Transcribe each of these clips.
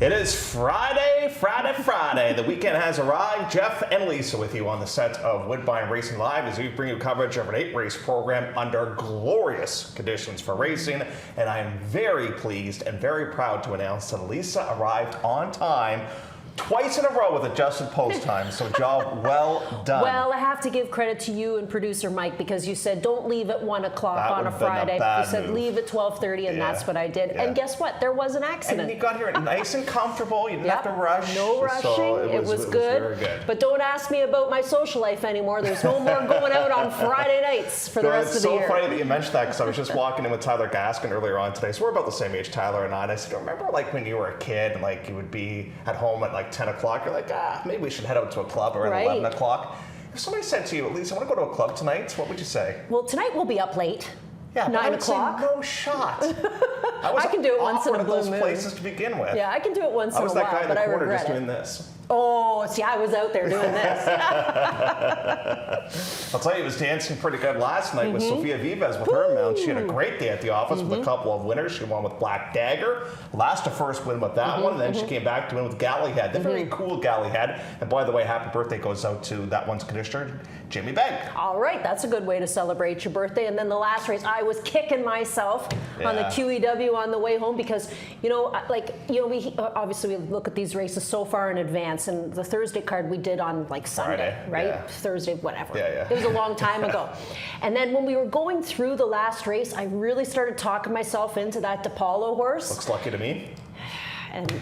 It is Friday. The weekend has arrived. Jeff and Lisa with you on the set of Woodbine Racing Live as we bring you coverage of an 8-race program under glorious conditions for racing. And I am very pleased and very proud to announce that Lisa arrived on time twice in a row with adjusted post time, so job well done. Well, I have to give credit to you and producer Mike because you said don't leave at 1 o'clock on a Friday. You said leave at 12:30, and that's what I did. Yeah. And guess what? There was an accident. And you got here nice and comfortable. You didn't have to rush. No rushing. So it was good. Very good. But don't ask me about my social life anymore. There's no more going out on Friday nights for the rest of the year. It's so funny that you mentioned that because I was just walking in with Tyler Gaskin earlier on today. So we're about the same age, Tyler and I. And I said, remember like when you were a kid and like you would be at home at like 10 o'clock? You're like, maybe we should head out to a club around 11 o'clock. If somebody said to you, Lisa, I want to go to a club tonight, what would you say? Well, tonight we'll be up late. Yeah, 9 o'clock. No shot. I can do it once in a blue moon. Those places to begin with. Yeah, I can do it once in a while, but I regret it. I was that guy in the corner just doing this. Oh, see, I was out there doing this. I'll tell you, it was dancing pretty good last night with Sofia Vives with her mount. She had a great day at the office with a couple of winners. She won with Black Dagger, last to first win with that one, and then she came back to win with Gallyhead. The very cool Gallyhead. And by the way, happy birthday goes out to that one's conditioner, Jimmy Bank. All right, that's a good way to celebrate your birthday. And then the last race, I was kicking myself on the QEW on the way home because, we obviously we look at these races so far in advance. And the Thursday card we did on like Sunday, right? Yeah. Thursday, whatever. Yeah. It was a long time ago. And then when we were going through the last race, I really started talking myself into that DePaulo horse. Looks lucky to me. And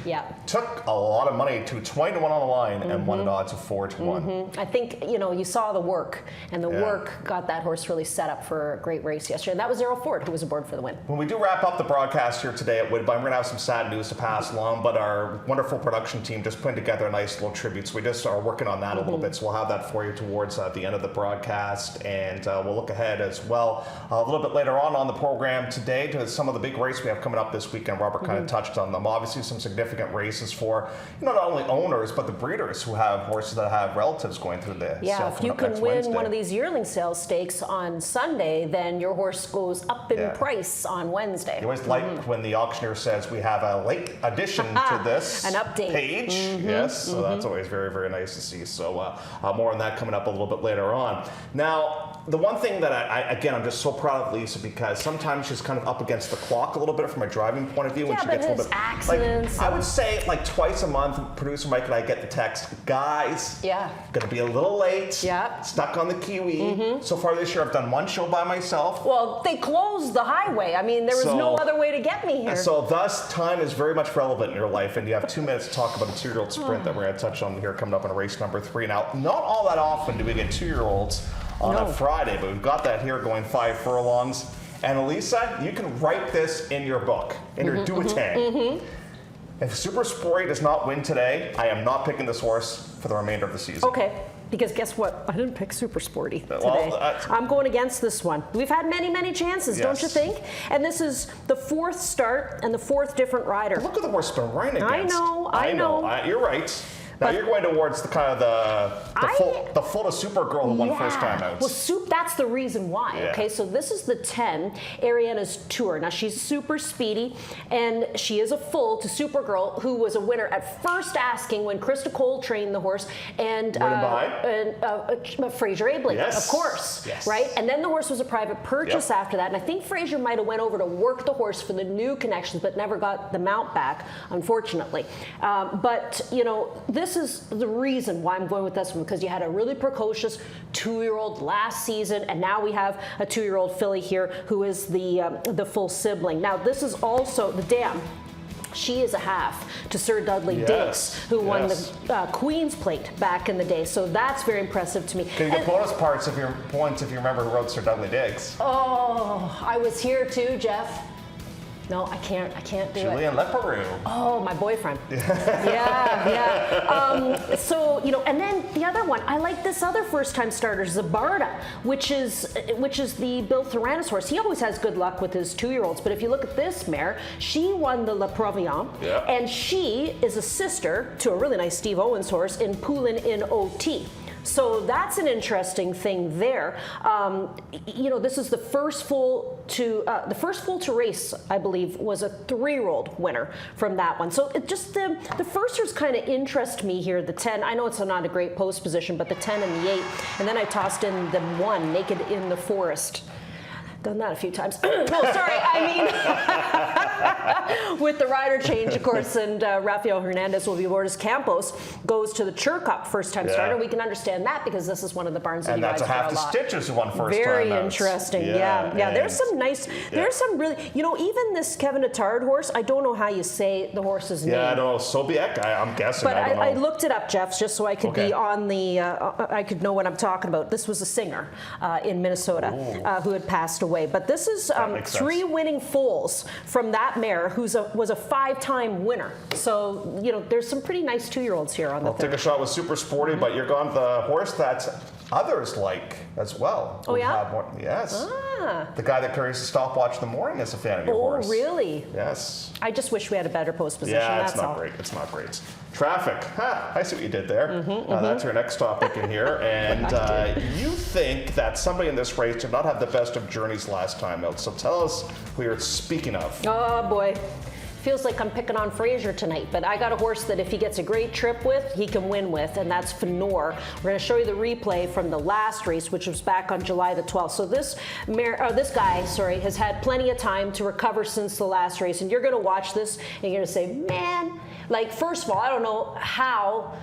took a lot of money to 20 to 1 on the line and won at odds of 4 to 1. I think you saw the work, and the work got that horse really set up for a great race yesterday. And that was Errol Ford who was aboard for the win. When we do wrap up the broadcast here today at Woodbine, we're going to have some sad news to pass along, but our wonderful production team just putting together a nice little tribute. So we just are working on that a little bit. So we'll have that for you towards the end of the broadcast, and we'll look ahead as well a little bit later on the program today to some of the big races we have coming up this weekend. Robert kind of touched on them. Obviously, some significant races for not only owners but the breeders who have horses that have relatives going through the sale. If you can win Wednesday. One of these yearling sales stakes on Sunday, then your horse goes up in price on Wednesday. You always like when the auctioneer says we have a late addition to this an update page. Yes, so that's always very, very nice to see. So more on that coming up a little bit later on. Now, the one thing that I'm just so proud of Lisa because sometimes she's kind of up against the clock a little bit from a driving point of view when she gets a little bit accidents. I would say like twice a month, producer Mike and I get the text, guys, gonna be a little late, stuck on the Kiwi. So far this year I've done one show by myself. Well, they closed the highway. I mean, there was no other way to get me here. So thus, time is very much relevant in your life, and you have 2 minutes to talk about a 2-year-old sprint that we're gonna touch on here coming up in race number 3. Now, not all that often do we get 2-year-olds on a Friday, but we've got that here going 5 furlongs. And Elisa, you can write this in your book, in your duotang. If Super Sporty does not win today, I am not picking this horse for the remainder of the season. Okay, because guess what? I didn't pick Super Sporty today. I'm going against this one. We've had many, many chances, don't you think? And this is the 4th start and the 4th different rider. Look at the horse been running against. I know. You're right. Now you're going towards the kind of the full of Supergirl who won first time out. Well, that's the reason why. Okay, so this is the 10, Ariana's Tour. Now she's super speedy, and she is a full to Supergirl, who was a winner at first asking when Krista Cole trained the horse, and Fraser Abley, of course, right? And then the horse was a private purchase after that, and I think Fraser might have went over to work the horse for the new connections, but never got the mount back, unfortunately. But this is the reason why I'm going with this one, because you had a really precocious 2-year-old last season, and now we have a 2-year-old filly here who is the full sibling. Now this is also the dam. She is a half to Sir Dudley Diggs, who won the Queen's Plate back in the day. So that's very impressive to me. Can you get bonus points if you remember who wrote Sir Dudley Diggs? Oh, I was here too, Jeff. No, I can't do Julian Leperoux. Oh, my boyfriend. So, and then the other one, I like this other first-time starter, Zabarda, which is the Bill Theranos horse. He always has good luck with his 2-year-olds, but if you look at this mare, she won the La Proviant, and she is a sister to a really nice Steve Owens horse in Poulin in OT. So that's an interesting thing there. This is the first foal to race, I believe, was a 3-year-old winner from that one. So it just the firsters kind of interest me here. The 10, I know it's not a great post position, but the 10 and the 8, and then I tossed in the 1, Naked in the Forest. Done that a few times. No, sorry, I mean, with the rider change, of course, and Rafael Hernandez will be aboard as Campos goes to the Chur Cup first-time starter. We can understand that because this is one of the barns that he rides for a lot. And that's a half the stitches who won first Very time. Interesting, yeah. There's some nice, there's some really, even this Kevin Attard horse, I don't know how you say the horse's name. Yeah, I don't know, Sobiek, I'm guessing, but I don't know. I looked it up, Jeff, just so I could be on the, I could know what I'm talking about. This was a singer in Minnesota who had passed away. But this is 3 winning foals from that mare was a 5-time winner. So, there's some pretty nice 2-year-olds here on the third. Take a shot with Super Sporty, but you're gone the horse that others like as well. Oh, yeah? Yes. The guy that carries the stopwatch in the morning is a fan of your horse. Oh, really? Yes. I just wish we had a better post position. Yeah, that's it's not all. great. It's not great. Traffic. I see what you did there. That's your next topic in here. And you think that somebody in this race did not have the best of journeys last time out. So tell us who you're speaking of. Oh, boy. Feels like I'm picking on Fraser tonight, but I got a horse that if he gets a great trip with, he can win with, and that's Fenor. We're going to show you the replay from the last race, which was back on July the 12th. So this guy, has had plenty of time to recover since the last race, and you're going to watch this, and you're going to say, man, first of all, I don't know how.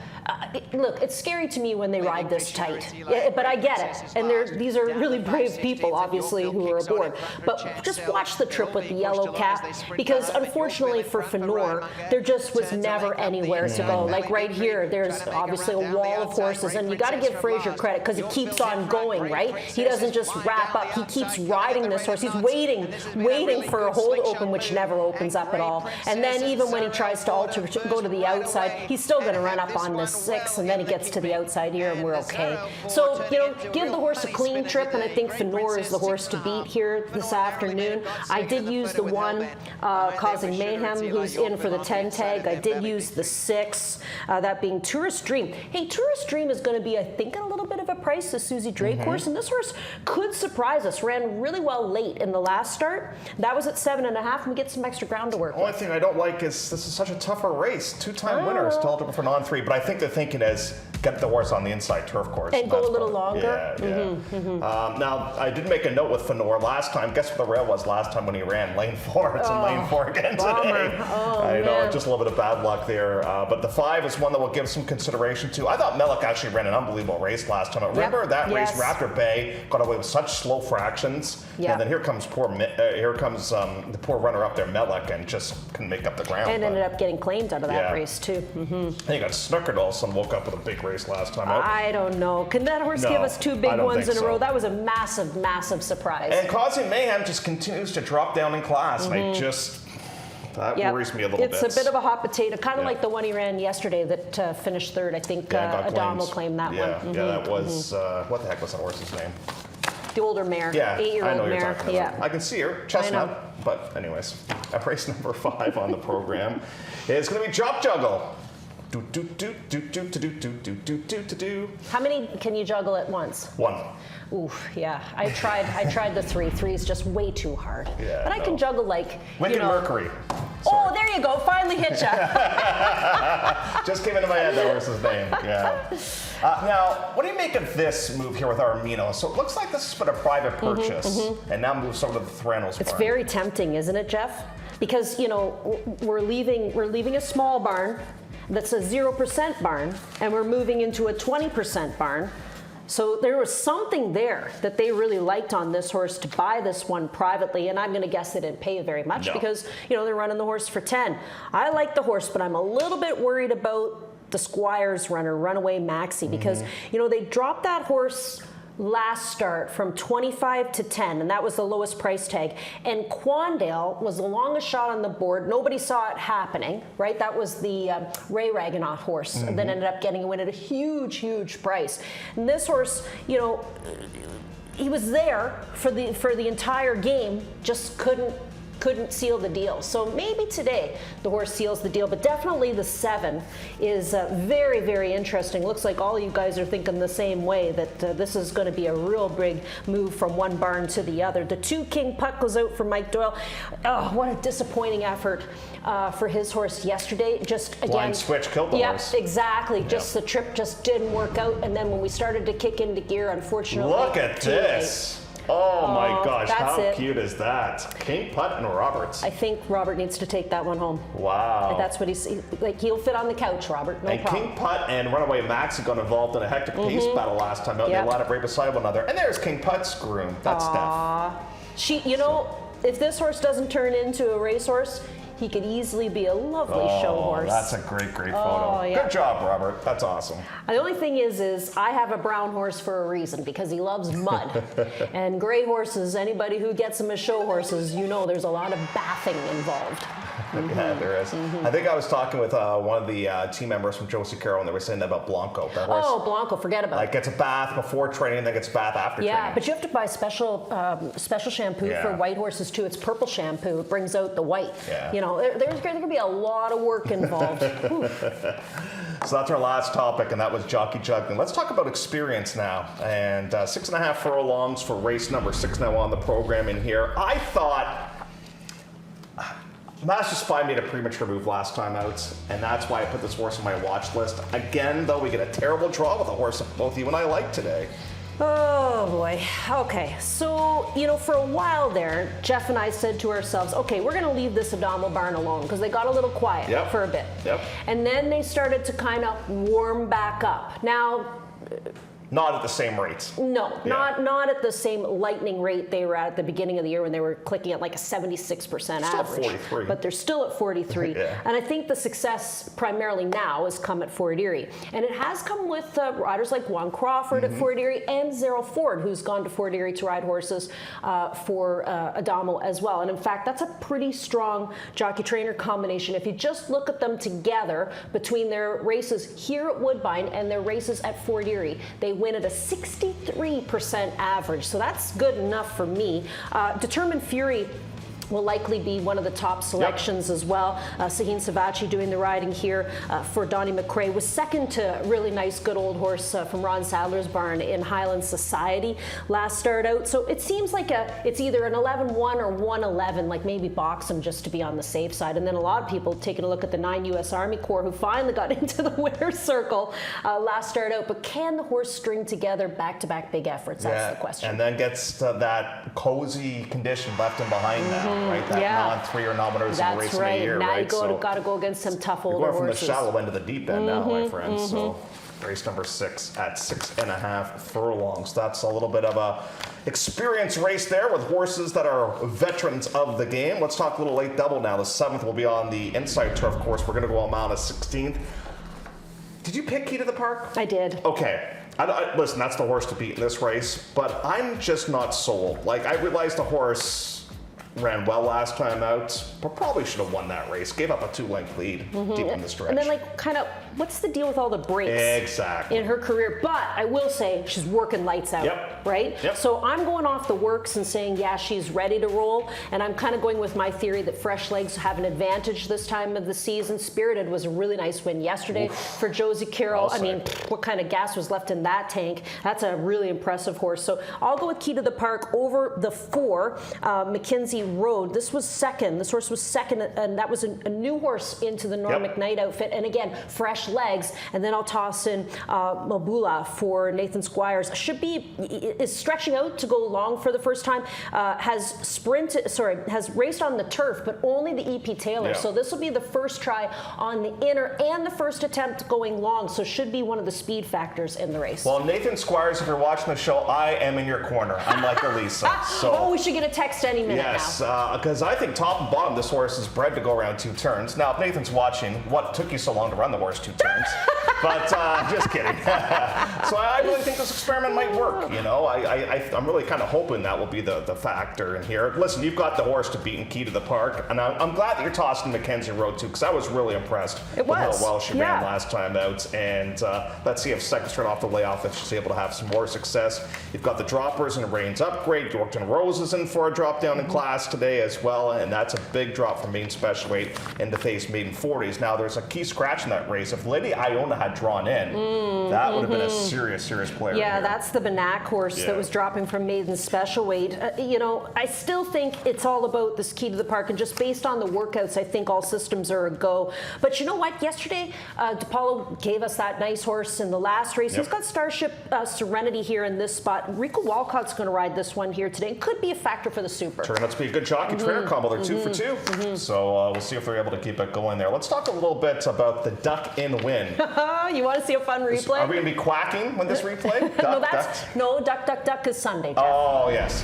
Look, it's scary to me when they ride this tight, but I get it. And these are really brave people, obviously, who are aboard. But just watch the trip with the yellow cap, because unfortunately for Fenor, there just was never anywhere to go. Like right here, there's obviously a wall of horses, and you got to give Fraser credit because he keeps on going, right? He doesn't just wrap up. He keeps riding this horse. He's waiting for a hole to open, which never opens up at all. And then even when he tries to go to the outside, he's still going to run up on this 6, and then he gets to the outside here, and we're okay. So, give the horse a clean trip, and I think Fenor is the horse to beat here this afternoon. I did use the 1 Causing Mayhem, who's in for the 10 tag. I did use the 6, that being Tourist Dream. Hey, Tourist Dream is going to be, I think, a little bit of a price, the Susie Drake horse, and this horse could surprise us. Ran really well late in the last start. That was at 7.5, and we get some extra ground to work with. The only thing I don't like is this is such a tougher race. 2-time winners to eligible for non-3, but I think the thinking is get the horse on the inside turf course. And go a little longer. Now, I did make a note with Fenor last time. Guess what the rail was last time when he ran? Lane 4. It's in lane 4 again today. I know, just a little bit of bad luck there. But the 5 is one that we'll give some consideration to. I thought Mellick actually ran an unbelievable race last time. Remember that race, Raptor Bay got away with such slow fractions. And then here comes the poor runner up there, Mellick, and just couldn't make up the ground. And ended up getting claimed out of that race, too. And he got snookered also and woke up with a big race last time out. I don't know. Can that horse give us 2 big ones in a row? That was a massive, massive surprise. And Causing Mayhem just continues to drop down in class. And that worries me a little bit. It's a bit of a hot potato, kind of like the one he ran yesterday that finished 3rd. I think Adam will claim that one. Yeah, that was, what the heck was that horse's name? The older mare, 8-year-old mare. I can see her, chestnut. But anyways, race number 5 on the program is going to be Drop Juggle. How many can you juggle at once? 1. Oof, yeah. I tried the 3. 3 is just way too hard. But I can juggle Lincoln Mercury. Oh, there you go. Finally hit you. Just came into my head, that horse's name. Now, what do you make of this move here with Armino? So it looks like this has been a private purchase, and now moves over to the Theranos It's barn. very tempting, isn't it, Jeff? Because, we're leaving a small barn that's a 0% barn, and we're moving into a 20% barn. So there was something there that they really liked on this horse to buy this one privately, and I'm going to guess they didn't pay very much because, they're running the horse for 10. I like the horse, but I'm a little bit worried about the Squires runner, Runaway Maxi, because, they dropped that horse last start from 25 to 10, and that was the lowest price tag. And Quandale was the longest shot on the board. Nobody saw it happening, right? That was the Ray Raganaugh horse that ended up getting a win at a huge, huge price. And this horse, he was there for the entire game, just couldn't couldn't seal the deal. So maybe today the horse seals the deal, but definitely the 7 is very, very interesting. Looks like all you guys are thinking the same way, that this is going to be a real big move from one barn to the other. The 2 King Putt goes out for Mike Doyle. Oh, what a disappointing effort for his horse yesterday. Just again, blind switch killed the horse. Exactly. Just the trip just didn't work out, and then when we started to kick into gear, unfortunately, look at this. Oh my gosh, how it. cute is that? King Putt and Roberts. I think Robert needs to take that one home. Wow. That's what he's like. He'll fit on the couch, Robert. No problem. King Putt and Runaway Maxi got involved in a hectic pace battle last time out. They lined up right beside one another. And there's King Putt's groom. That's Steph. You know, if this horse doesn't turn into a racehorse, he could easily be a lovely show horse. That's a great photo. Good job, Robert. That's awesome. The only thing is I have a brown horse for a reason, because he loves mud. And gray horses, anybody who gets them as show horses, you know there's a lot of bathing involved. Yeah, there is. I think I was talking with one of the team members from Josie Carroll, and they were saying that about Blanco. That horse, Blanco, forget about it. Like, gets a bath before training, then gets a bath after training. Yeah, but you have to buy special shampoo for white horses too. It's purple shampoo. It brings out the white. Yeah. You know, there's going to be a lot of work involved. So that's our last topic, and that was jockey juggling. Let's talk about experience now. And 6.5 furlongs for race number 6 now on the program in here. I thought Masters 5 made a premature move last time out, and that's why I put this horse on my watch list. Again, though, we get a terrible draw with a horse that both you and I like today. Oh boy. Okay. So, you know, for a while there, Jeff and I said to ourselves, okay, we're going to leave this Adamo barn alone, because they got a little quiet for a bit. And then they started to kind of warm back up. Now, not at the same rates. No, not at the same lightning rate they were at the beginning of the year, when they were clicking at like a 76% average. 43. But they're still at 43. And I think the success primarily now has come at Fort Erie. And it has come with riders like Juan Crawford at Fort Erie, and Zero Ford, who's gone to Fort Erie to ride horses for Adamo as well. And in fact, that's a pretty strong jockey-trainer combination. If you just look at them together, between their races here at Woodbine and their races at Fort Erie, they win at a 63% average. So that's good enough for me. Determined Fury will likely be one of the top selections as well. Sahin Savachi doing the riding here for Donnie McRae, was second to a really nice, good old horse from Ron Sadler's barn in Highland Society last start out. So it seems like it's either an 11-1 or 1-11, like maybe box them just to be on the safe side. And then a lot of people taking a look at the 9 U.S. Army Corps, who finally got into the winner's circle last start out. But can the horse string together back-to-back big efforts? That's the question. And then gets to that cozy condition left him behind now. Right, that non-3 or non-winners in the race in a year, now right? Now you got to go against some tough older horses. You're going from the shallow end to the deep end now, my friends. So race number 6 at 6.5 furlongs. That's a little bit of a experience race there with horses that are veterans of the game. Let's talk a little late double now. The 7th will be on the inside turf course. We're going to go on Mount 16th. Did you pick Key to the Park? I did. Okay. Listen, that's the horse to beat in this race, but I'm just not sold. Like, I realized the horse ran well last time out, but probably should have won that race. Gave up a 2-length lead deep in the stretch. And then, like, kind of, what's the deal with all the breaks in her career? But I will say she's working lights out, right? So I'm going off the works and saying, yeah, she's ready to roll. And I'm kind of going with my theory that fresh legs have an advantage this time of the season. Spirited was a really nice win yesterday for Josie Carroll. I mean, what kind of gas was left in that tank? That's a really impressive horse. So I'll go with Key to the Park over the 4, McKinsey Road. This was second. This horse was second, and that was a new horse into the Norm McKnight outfit. And again, fresh legs. And then I'll toss in Mabula for Nathan Squires. Is stretching out to go long for the first time. Has raced on the turf, but only the EP Taylor. So this will be the first try on the inner and the first attempt going long. So should be one of the speed factors in the race. Well, Nathan Squires, if you're watching the show, I am in your corner. I'm like Elisa. So we should get a text any minute now. Because I think top and bottom, this horse is bred to go around 2 turns. Now, if Nathan's watching, what took you so long to run the horse 2 turns? But just kidding. So I really think this experiment might work. You know, I'm really kind of hoping that will be the factor in here. Listen, you've got the horse to beat in Key to the Park, and I'm glad that you're tossing Mackenzie Road too, because I was really impressed with how well she ran last time out. And let's see if second straight off the layoff, if she's able to have some more success. You've got the droppers and the reins upgrade. Yorkton Rose is in for a drop down in class today as well, and that's a big drop from maiden special weight into face maiden 40s. Now there's a key scratch in that race. If Lady Iona had drawn in, that would have been a serious player. Yeah, that's the Banac horse that was dropping from maiden special weight. You know, I still think it's all about this Key to the Park, and just based on the workouts, I think all systems are a go. But you know what? Yesterday, DePaulo gave us that nice horse in the last race. He's got Starship Serenity here in this spot. Rico Walcott's going to ride this one here today. It could be a factor for the Super. Turn out to be a good jockey trainer combo. They're 2 for 2. So we'll see if they're able to keep it going there. Let's talk a little bit about the duck in win. You want to see a fun replay? Are we going to be quacking when this replay? Duck is Sunday, Jeff. Oh, yes.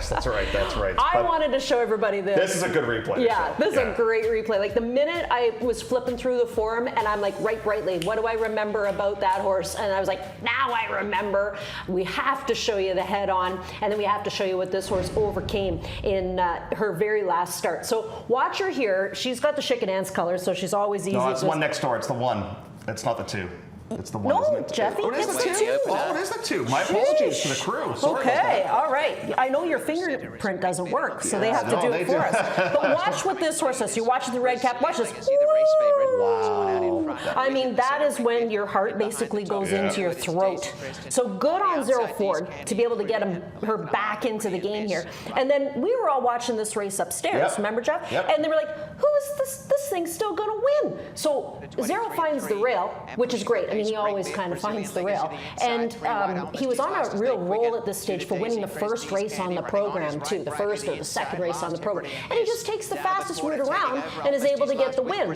That's right. I wanted to show everybody this. This is a good replay. Yeah, this is a great replay. Like the minute I was flipping through the forum and I'm like, right, Brightly, what do I remember about that horse? And I was like, now I remember. We have to show you the head on, and then we have to show you what this horse overcame in her very last start. So watch her here. She's got the Chick and Dance colors, so she's always easy. No, it's the one next door. It's the 1. It's not the 2. It's the 1, isn't it? Jeffy, it's the 2. Oh, it is the 2. My apologies to the crew. Sorry okay, all right. I know your fingerprint doesn't work, so they have to do it for us. But watch what this horse does. You're watching the red cap. Watch this. Wow. I mean, that is when your heart basically goes into your throat. So good on Zero Ford to be able to get her back into the game here. And then we were all watching this race upstairs. Remember, Jeff? And they were like, who is this thing still going to win? So Zero finds the rail, which is great. I mean, he always kind of finds the rail. And he was on a real roll at this stage for winning the first race on the program, too. The first or the second race on the program. And he just takes the fastest route around and is able to get the win.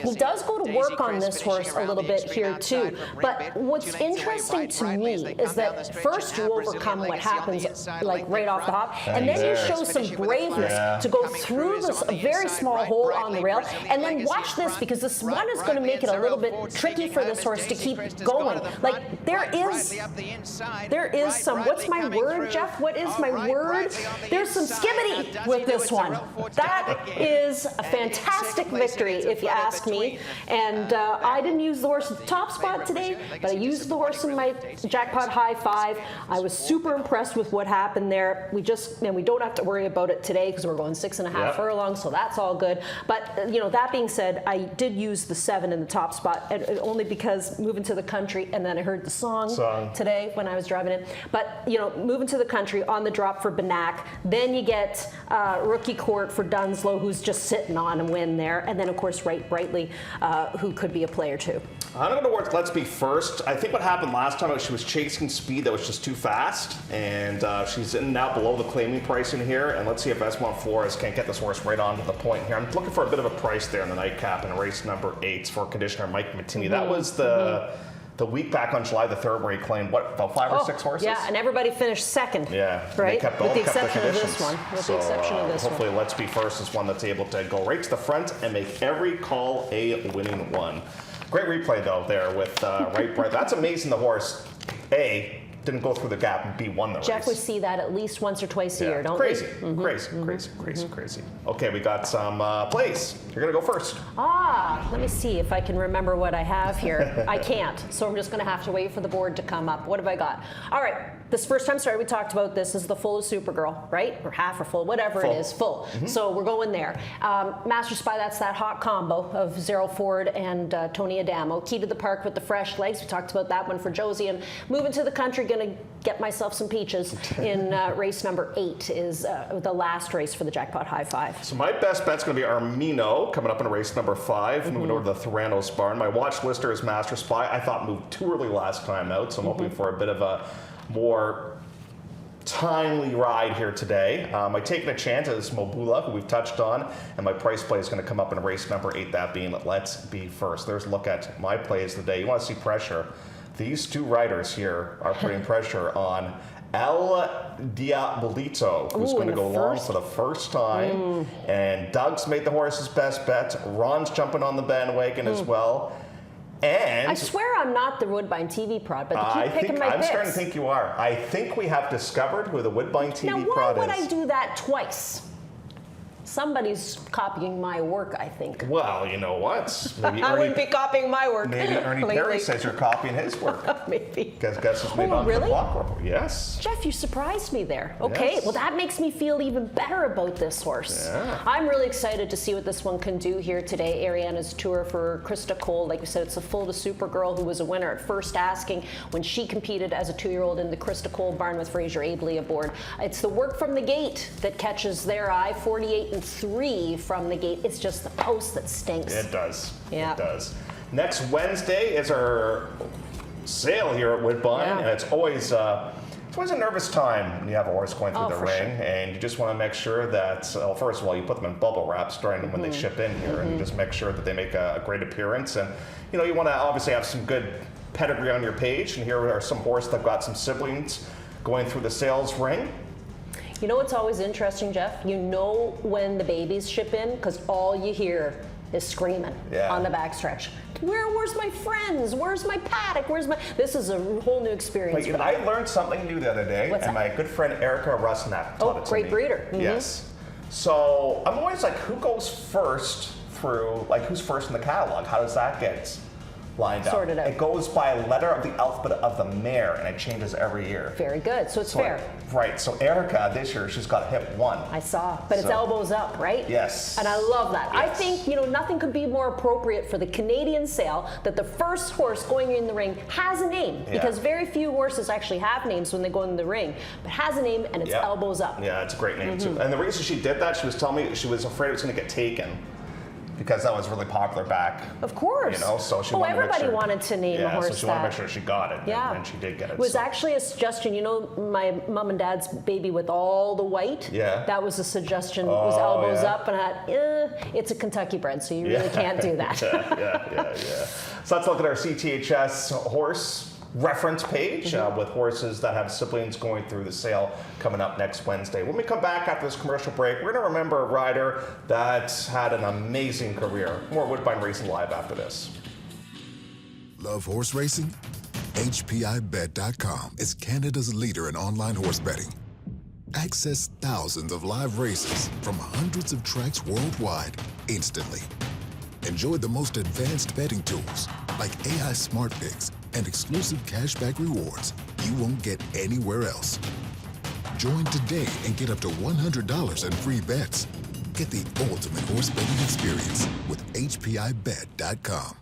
He does go to work on this horse a little bit here, too. But what's interesting to me is that first you overcome what happens, like right off the hop, and then you show some braveness to go through this very small hole on the rail. And then watch this, because this one is going to make it a little bit tricky for this horse to keep going. Like there is some, what's my word, Jeff? What is my word? There's some skibbity with this one. That is a fantastic victory, if you ask me. And I didn't use the horse at the top spot today, but I used the horse in my jackpot high 5. I was super impressed with what happened there. We don't have to worry about it today because we're going 6.5 furlongs, so that's all good. But you know, that being said, I did use the 7 in the top spot, only because moving to the country, and then I heard the song today when I was driving in. But you know, moving to the country on the drop for Banac, then you get Rookie Court for Dunslow, who's just sitting on a win there, and then of course Right Brightly, who could be a player too. I'm going to work Let's Be First. I think what happened last time was she was chasing speed that was just too fast, and she's in now below the claiming price in here. And let's see if Esmond Flores can't get this horse right onto the point here. I'm looking for a bit of a price there in the nightcap in race number 8 for conditioner Mike Mattini. That was the week back on July the 3rd where he claimed, what, about 5 or 6 horses? Yeah, and everybody finished second. Yeah. Right? With the exception of this one. Hopefully Let's Be First is one that's able to go right to the front and make every call a winning one. Great replay, though, there with Right Bright. That's amazing the horse, A, didn't go through the gap, and B, won the race. Jeff, we see that at least once or twice a year, don't we? Crazy. Okay, we got some plays. You're going to go first. Let me see if I can remember what I have here. I can't, so I'm just going to have to wait for the board to come up. What have I got? All right. This first time, we talked about this is the full of Supergirl, right? Or half or full, whatever it is, full. So we're going there. Master Spy, that's that hot combo of Zero Ford and Tony Adamo. Key to the Park with the fresh legs. We talked about that one for Josie. And moving to the country, going to get myself some peaches in race number 8 is the last race for the Jackpot High 5. So my best bet's going to be Armino coming up in race number 5, moving over to the Theranos barn. My watch lister is Master Spy. I thought moved too early last time out, so I'm hoping for a bit of a more timely ride here today. My taking a chance is Mobula, who we've touched on, and my price play is going to come up in race number 8, that being Let's Be First. There's a look at my plays of the day. You want to see pressure? These two riders here are putting pressure on El Diabolito, who's going to go long for the first time. And Doug's made the horse his best bet. Ron's jumping on the bandwagon as well. And I swear I'm not the Woodbine TV prod, but they keep picking my I'm picks. starting to think you are. I think we have discovered who the Woodbine TV prod is. Now, why would I do that twice? Somebody's copying my work, I think. Well, you know what? Maybe I wouldn't be copying my work. Maybe Ernie Perry says you're copying his work. Maybe. Guess who's made on really? the block? Yes. Jeff, you surprised me there. Okay, Yes. well that makes me feel even better about this horse. Yeah. I'm really excited to see what this one can do here today. Ariana's tour for Krista Cole. Like we said, it's a full to Supergirl, who was a winner at First Asking when she competed as a 2-year-old in the Krista Cole barn with Fraser Abley aboard. It's the work from the gate that catches their eye. 48-3 from the gate. It's just the post that stinks. It does. Yeah. It does. Next Wednesday is our sale here at Woodbine, and it's always a nervous time when you have a horse going through the ring, and you just want to make sure that, well, first of all, you put them in bubble wrap starting when they ship in here, and you just make sure that they make a great appearance. And you want to obviously have some good pedigree on your page, and here are some horses that have got some siblings going through the sales ring. You know what's always interesting, Jeff? You know when the babies ship in because all you hear is screaming on the backstretch. Where's my friends? Where's my paddock? This is a whole new experience. But I learned something new the other day, What's and that? my good friend Erica Rusnak taught it to me. Great breeder. Mm-hmm. Yes. So I'm always like, who goes first through, like who's first in the catalog? How does that get lined up? Sorted out. It goes by a letter of the alphabet of the mare, and it changes every year. Very good. So it's fair. Right. So Erica this year, she's got hip 1. I saw, but it's elbows up, right? Yes. And I love that. Yes. I think, nothing could be more appropriate for the Canadian sale that the first horse going in the ring has a name, because very few horses actually have names when they go in the ring, but has a name, and it's elbows up. Yeah, it's a great name too. And the reason she did that, she was telling me she was afraid it was going to get taken, because that was really popular back. Of course. So she wanted everybody to make sure, wanted to name a horse so she wanted to make sure she got it, and she did get it. It was actually a suggestion. My mom and dad's baby with all the white. Yeah. That was a suggestion. It was elbows up, and I thought, it's a Kentucky bred, so you really can't do that. yeah. So let's look at our CTHS horse reference page with horses that have siblings going through the sale coming up next Wednesday. When we come back after this commercial break, we're going to remember a rider that's had an amazing career. More Woodbine Racing Live after this. Love horse racing? HPIBet.com is Canada's leader in online horse betting. Access thousands of live races from hundreds of tracks worldwide instantly. Enjoy the most advanced betting tools like AI Smart Picks and exclusive cashback rewards you won't get anywhere else. Join today and get up to $100 in free bets. Get the ultimate horse betting experience with HPIBet.com.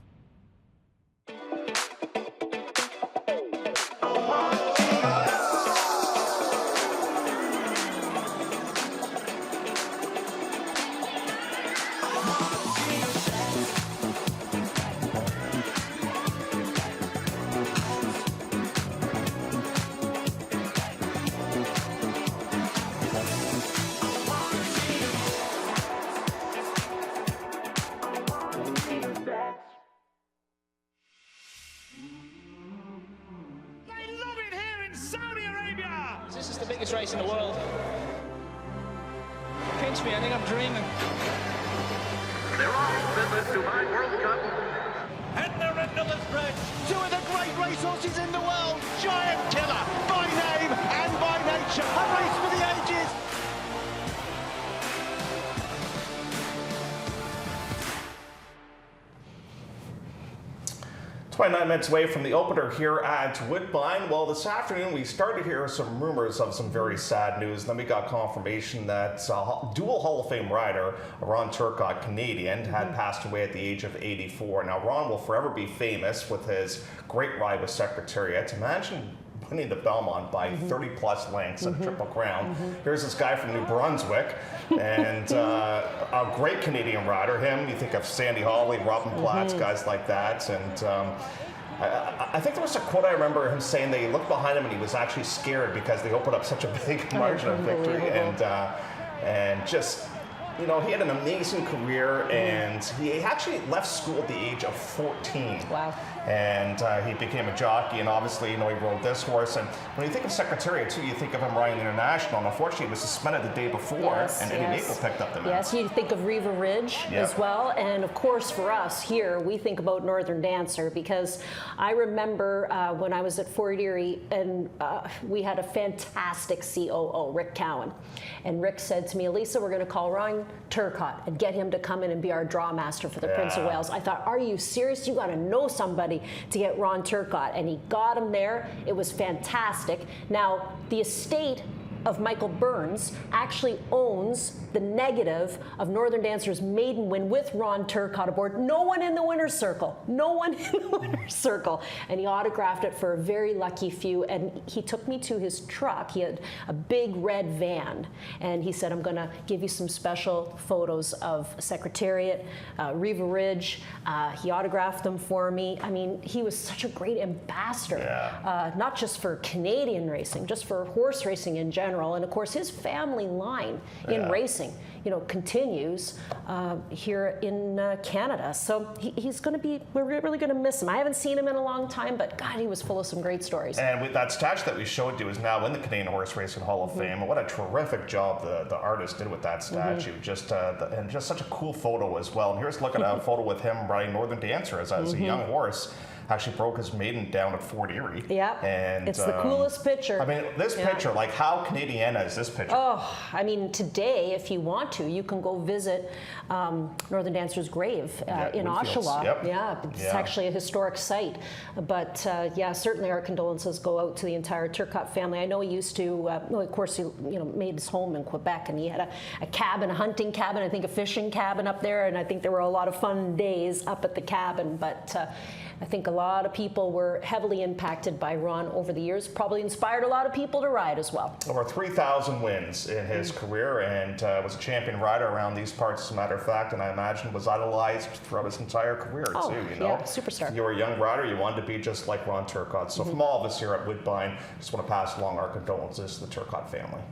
This is the biggest race in the world. Pinch me, I think I'm dreaming. They're off, Finland Dubai World Cup. And they're into the stretch. Two of the great racehorses in the world. Giant Killer, by name and by nature. A race for the ages. 29 minutes away from the opener here at Woodbine. Well, this afternoon we started to hear some rumors of some very sad news. Then we got confirmation that dual Hall of Fame rider Ron Turcotte, Canadian, had passed away at the age of 84. Now, Ron will forever be famous with his great ride with Secretariat. Imagine winning the Belmont by 30 plus lengths at Triple Crown. Here's this guy from New Brunswick, and a great Canadian rider. Him, you think of Sandy Hawley, Robin Platts, guys like that. And I think there was a quote I remember him saying that he looked behind him and he was actually scared because they opened up such a big margin of victory, and just you know, he had an amazing career, and he actually left school at the age of 14. Wow. And he became a jockey, and obviously, you know, he rode this horse. And when you think of Secretariat, too, you think of him riding International, and unfortunately, he was suspended the day before, and Eddie Maple picked up the mount. Yes, you think of Riva Ridge as well, and of course, for us here, we think about Northern Dancer, because I remember when I was at Fort Erie, and we had a fantastic COO, Rick Cowan. And Rick said to me, Elisa, we're going to call Ron Turcotte and get him to come in and be our draw master for the Prince of Wales. I thought, are you serious? You got to know somebody to get Ron Turcotte. And he got him there. It was fantastic. Now, the estate of Michael Burns actually owns the negative of Northern Dancer's maiden win with Ron Turcotte aboard. No one in the winner's circle. No one in the winner's circle. And he autographed it for a very lucky few. And he took me to his truck. He had a big red van. And he said, I'm going to give you some special photos of Secretariat, Riva Ridge. He autographed them for me. I mean, he was such a great ambassador, not just for Canadian racing, just for horse racing in general. And of course, his family line in racing, you know, continues here in Canada. So he's going to be, we're really going to miss him. I haven't seen him in a long time, but God, he was full of some great stories. And with that statue that we showed you is now in the Canadian Horse Racing Hall of Fame. And what a terrific job the artist did with that statue. And just such a cool photo as well. And here's a look at a photo with him riding Northern Dancer as a young horse. Actually broke his maiden down at Fort Erie. Yeah, and it's the coolest picture. I mean, this picture, like how Canadiana is this picture? Oh, I mean, today, if you want to, you can go visit Northern Dancer's grave in Oshawa. Yeah, it's actually a historic site. But yeah, certainly our condolences go out to the entire Turcotte family. I know he used to, well, of course, he made his home in Quebec, and he had a cabin, a hunting cabin, I think a fishing cabin up there, and I think there were a lot of fun days up at the cabin. But I think a lot of people were heavily impacted by Ron over the years, probably inspired a lot of people to ride as well. Over 3,000 wins in his career, and was a champion rider around these parts, as a matter of fact, and I imagine was idolized throughout his entire career too, you know? Yeah, superstar. If you were a young rider, you wanted to be just like Ron Turcotte. So from all of us here at Woodbine, just want to pass along our condolences to the Turcotte family.